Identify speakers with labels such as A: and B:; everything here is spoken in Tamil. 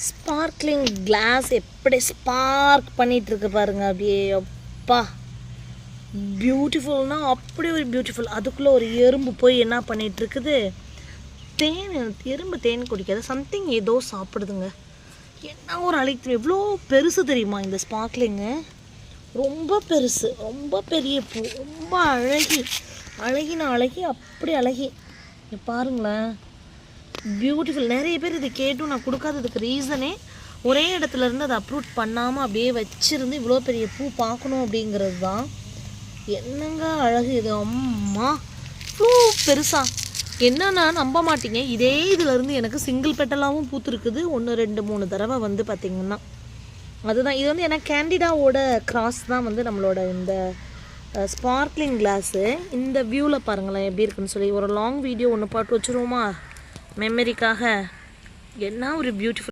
A: ஸ்பார்க்லிங் கிளாஸ் எப்படி ஸ்பார்க் பண்ணிகிட்ருக்கு பாருங்க. அப்படியே அப்பா பியூட்டிஃபுல்னால் அப்படி ஒரு பியூட்டிஃபுல். அதுக்குள்ளே ஒரு எறும்பு போய் என்ன பண்ணிகிட்ருக்குது, தேன். எறும்பு தேன் குடிக்காது, சம்திங் ஏதோ சாப்பிடுதுங்க. என்ன ஒரு அழகு, எவ்வளோ பெருசு தெரியுமா இந்த ஸ்பார்க்லிங்கு. ரொம்ப பெருசு, ரொம்ப பெரிய பூ, ரொம்ப அழகின அழகி, அப்படி அழகி. பாருங்களேன், பியூட்டிஃபுல். நிறைய பேர் இதை கேட்டும் நான் கொடுக்காததுக்கு ரீசனே ஒரே இடத்துல இருந்து அதை அப்ரூட் பண்ணாமல் அப்படியே வச்சுருந்து இவ்வளோ பெரிய பூ பார்க்கணும் அப்படிங்கிறது தான். என்னங்க அழகு இது, அம்மா பூ பெருசா. என்னன்னா நம்ப மாட்டீங்க, இதே இதிலேருந்து எனக்கு சிங்கிள் பெட்டலாகவும் பூத்துருக்குது 1 2 3 தடவை வந்து பார்த்திங்கன்னா. அதுதான் இது வந்து ஏன்னா கேண்டிடாவோட கிராஸ் தான் வந்து நம்மளோட இந்த ஸ்பார்க்லிங் கிளாஸு. இந்த வியூவில் பாருங்களேன் எப்படி இருக்குன்னு சொல்லி ஒரு லாங் வீடியோ ஒன்று போட்டு வச்சுருவோமா மெமரிக்காக. என்ன ஒரு பியூட்டிஃபுல்.